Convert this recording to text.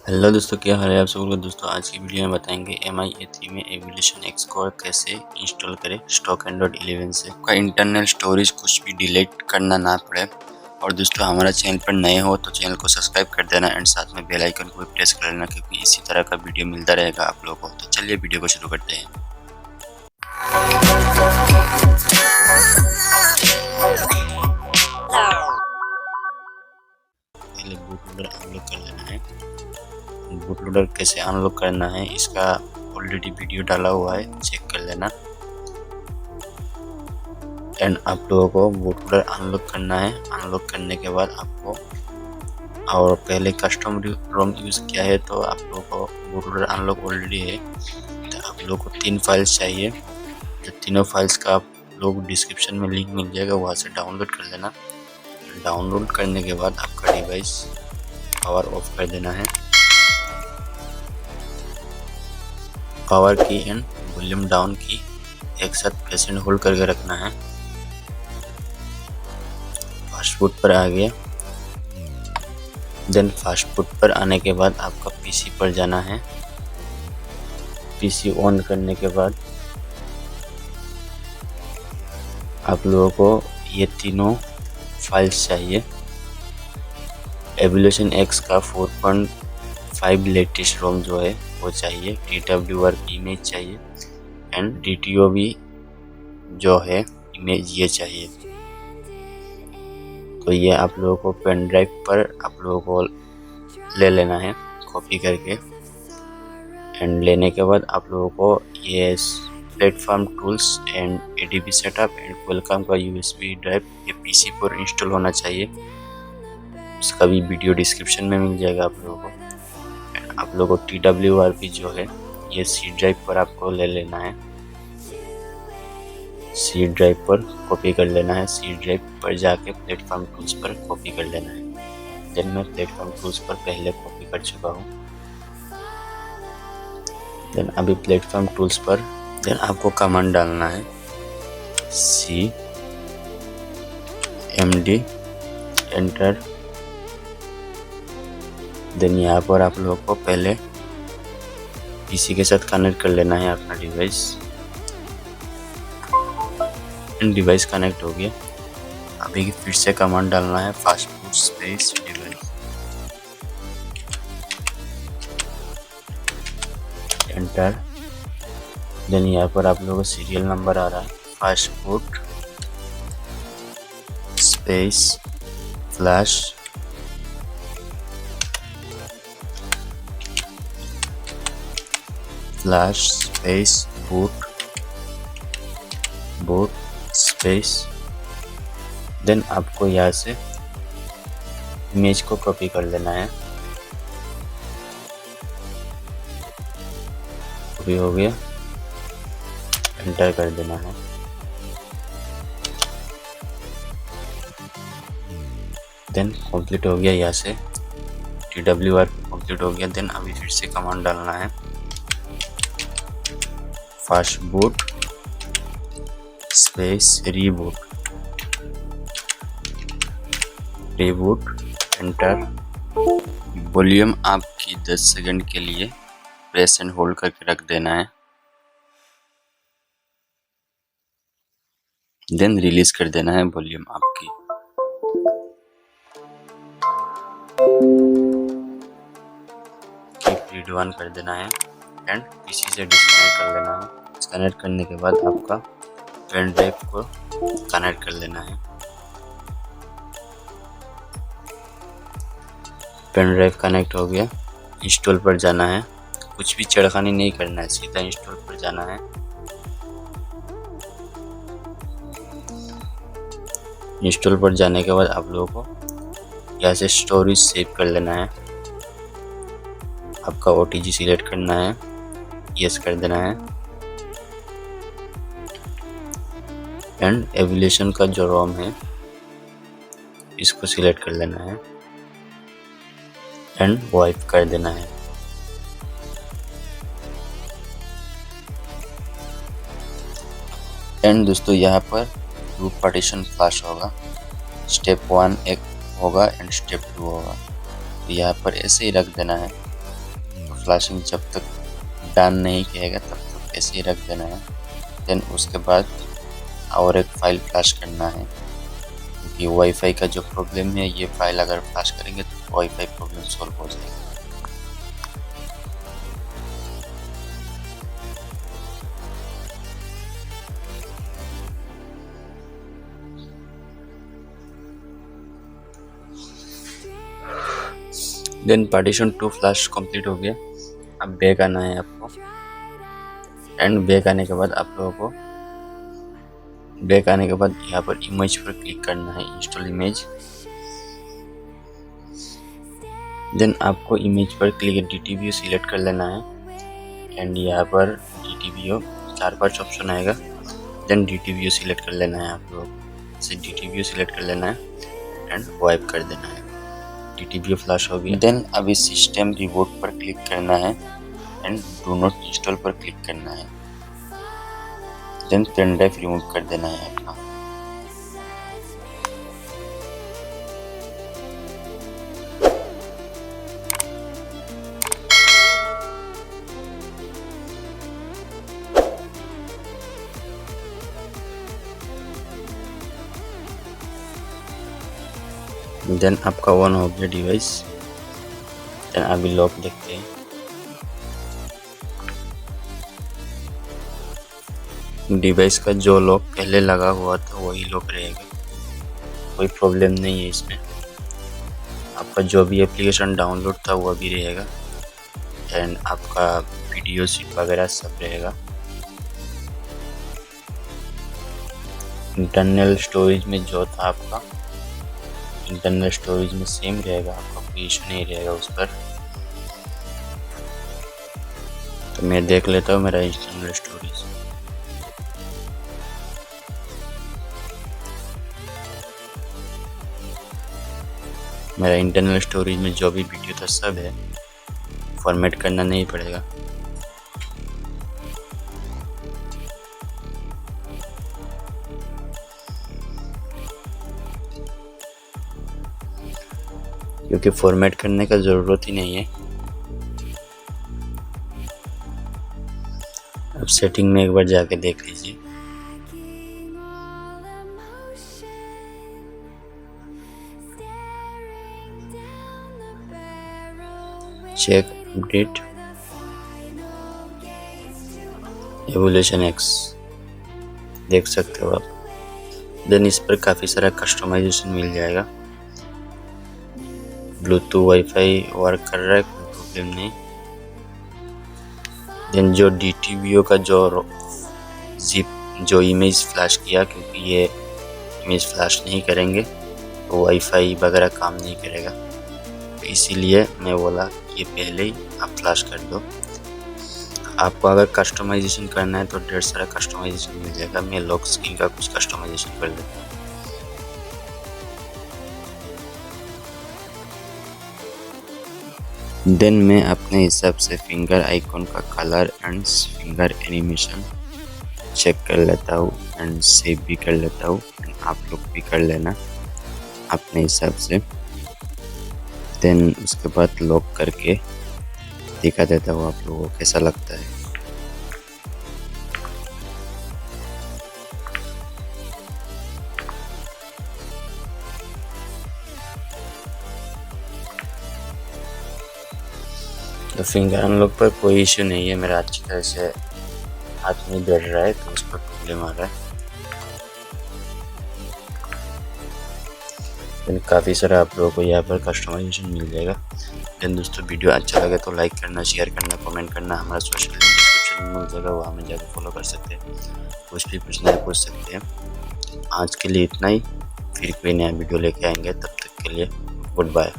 Hello दोस्तों, क्या हाल है आप सबको। दोस्तों आज की वीडियो में बताएंगे MI A3 में एवोल्यूशन X कोर कैसे इंस्टॉल करें स्टॉक एंड्रॉइड 11 से। आपका इंटरनल स्टोरेज कुछ भी डिलीट करना ना पड़े। और दोस्तों हमारा चैनल पर नए हो तो चैनल को सब्सक्राइब कर देना एंड साथ में बेल आइकन को भी प्रेस कर लेना, क्योंकि इसी तरह का वीडियो मिलता रहेगा आप लोगों को। तो चलिए वीडियो को शुरू करते हैं। पहले बूट लोडर अनलॉक कर लेना है। बूट लोडर कैसे अनलॉक करना है इसका ऑलरेडी वीडियो डाला हुआ है, चेक कर लेना। एंड आप लोगों को बूट लोडर अनलॉक करना है। अनलॉक करने के बाद आपको, और पहले कस्टम रोम यूज़ किया है तो आप लोगों को बूट लोडर अनलॉक ऑलरेडी है। तो आप लोगों को 3 फाइल्स चाहिए। जो तीनों फाइल्स का आप लोग डिस्क्रिप्शन में लिंक मिल जाएगा, वहाँ से डाउनलोड कर लेना। डाउनलोड करने के बाद आपका डिवाइस पावर ऑफ कर देना है। पावर की एंड वॉल्यूम डाउन की एक साथ प्रेस एंड होल्ड करके रखना है। फास्ट बूट पर आ गया। देन फास्ट बूट पर आने के बाद आपका पीसी पर जाना है। पीसी ऑन करने के बाद आप लोगों को ये तीनों फाइल्स चाहिए। एवोल्यूशन X का 4.5 लेटेस्ट रोम जो है वो चाहिए। TWRP इमेज चाहिए एंड Dtob जो है इमेज ये चाहिए। तो ये आप लोगों को पेन ड्राइव पर आप लोगों को ले लेना है कॉपी करके। एंड लेने के बाद आप लोगों को ये platform tools and ADB setup and Qualcomm का USB ड्राइव ये पीसी पर इंस्टॉल होना चाहिए। उसका भी वीडियो डिस्क्रिप्शन में मिल जाएगा आप लोगों को। आप लोगों को TWRP जो है ये सी ड्राइव पर आपको ले लेना है। सी ड्राइव पर कॉपी कर लेना है। सी ड्राइव पर जाके प्लेटफॉर्म टूल्स पर कॉपी कर लेना है। देन मैं प्लेटफॉर्म टूल्स पर पहले कॉपी कर चुका हूँ। देन अभी प्लेटफॉर्म टूल्स पर देन आपको कमांड डालना है cmd एंटर। देन यहाँ पर आप लोगों को पहले पीसी के साथ कनेक्ट कर लेना है अपना डिवाइस। डिवाइस कनेक्ट हो गया। अभी फिर से कमांड डालना है fast boot space device enter. Then यहाँ पर आप लोगों को सीरियल नंबर आ रहा है fast boot space flash space boot space. Then आपको यहाँ से इमेज को कॉपी कर लेना है। कॉपी हो गया, एंटर कर देना है। देन कंप्लीट हो गया। यहाँ से TWRP कंप्लीट हो गया। देन अभी फिर से कमांड डालना है fast boot space reboot enter. Volume आपकी 10 सेकंड के लिए प्रेस एंड होल्ड करके रख देना है। देन रिलीज कर देना है वॉल्यूम आपकी। रीड ऑन कर देना है एंड पीसी से डिस्कनेक्ट कर लेना है। डिस्कनेक्ट करने के बाद आपका पेन ड्राइव को कनेक्ट कर लेना है। पेन ड्राइव कनेक्ट हो गया। इंस्टॉल पर जाना है। कुछ भी छेड़खानी नहीं करना है, सीधा इंस्टॉल पर जाना है। इंस्टॉल पर जाने के बाद आप लोगों को यहाँ से स्टोरेज सेव कर लेना है। आपका OTG सिलेक्ट करना है, यस कर देना है। एंड एवोल्यूशन का जो रोम है इसको सिलेक्ट कर लेना है एंड वाइप कर देना है। एंड दोस्तों यहाँ पर ग्रुप पार्टीशन फ्लैश होगा। स्टेप 1 एक होगा एंड स्टेप 2 होगा। तो यहाँ पर ऐसे ही रख देना है। फ्लैशिंग जब तक डन नहीं कहेगा तब तक ऐसे ही रख देना है। देन उसके बाद और एक फ़ाइल फ्लैश करना है, क्योंकि वाईफाई का जो प्रॉब्लम है ये फ़ाइल अगर फ्लैश करेंगे तो वाईफाई प्रॉब्लम सॉल्व हो जाएगा। देन पार्टीशन 2 फ्लैश कंप्लीट हो गया। अब बैक आना है आपको, एंड बैक आने के बाद आप लोगों को यहाँ पर इमेज पर क्लिक करना है, इंस्टॉल इमेज। देन आपको इमेज पर क्लिक DTBO सिलेक्ट कर लेना है, एंड यहाँ पर DTBO 4-5 ऑप्शन आएगा। देन DTBO सिलेक्ट कर लेना है आप लोगों को, इसे DTBO सिलेक्ट कर लेना है एंड वाइप कर देना है। DTBO फ्लैश हो गया। देन अभी सिस्टम रिबूट पर क्लिक करना है एंड डू नॉट इंस्टॉल पर क्लिक करना है। देन पेन ड्राइव रिमूव कर देना है अपना। देन आपका ऑन हो गया डिवाइस। देन अभी लॉक देखते हैं। डिवाइस का जो लॉक पहले लगा हुआ था वही लॉक रहेगा, कोई प्रॉब्लम नहीं है इसमें। आपका जो भी एप्लीकेशन डाउनलोड था वो भी रहेगा, एंड आपका वीडियो शीट वगैरह सब रहेगा। इंटरनल स्टोरेज में जो था आपका इंटरनल स्टोरेज में सेम रहेगा, आपका कोई इशू नहीं रहेगा उस पर। तो मैं देख लेता हूँ मेरा इंटरनल स्टोरेज। मेरा इंटरनल स्टोरेज में जो भी वीडियो था सब है, फॉर्मेट करना नहीं पड़ेगा। क्योंकि फॉर्मेट करने का ज़रूरत ही नहीं है। अब सेटिंग में एक बार जाके देख लीजिए। चेक अपडेट एवोल्यूशन X देख सकते हो आप। देन इस पर काफ़ी सारा कस्टमाइजेशन मिल जाएगा। ब्लूटूथ वाईफाई वर्क कर रहा है, कोई प्रॉब्लम नहीं। देन जो DTBO का जो इमेज फ्लैश किया, क्योंकि ये इमेज फ्लैश नहीं करेंगे तो वाईफाई वगैरह काम नहीं करेगा, तो इसीलिए मैं बोला कि पहले ही आप फ्लैश कर दो। आपको अगर कस्टमाइजेशन करना है तो ढेर सारा कस्टमाइजेशन मिल जाएगा। मैं लॉक स्क्रीन का कुछ कस्टमाइजेशन कर लेता हूँ। देन मैं अपने हिसाब से फिंगर आइकॉन का colour and finger animation check कर लेता हूँ एंड सेव भी कर लेता हूँ। आप लोग भी कर लेना अपने हिसाब से। देन उसके बाद लॉक करके दिखा देता हूँ आप लोगों को कैसा लगता है। तो फिंगर अनलॉक पर कोई इशू नहीं है, मेरा अच्छी तरह से हाथ नहीं बैठ रहा है तो उस पर प्रॉब्लम आ रहा है। देन काफ़ी सारा आप लोगों को यहाँ पर कस्टमाइजेशन मिल जाएगा। देन दोस्तों वीडियो अच्छा लगे तो लाइक करना, शेयर करना, कमेंट करना। हमारा सोशल मीडिया डिस्क्रिप्शन में मिल जाएगा, वहाँ में जाकर फॉलो कर सकते हैं, कुछ भी पूछना है पूछ सकते हैं। आज के लिए इतना ही, फिर कोई नया वीडियो लेके आएंगे, तब तक के लिए गुड बाय।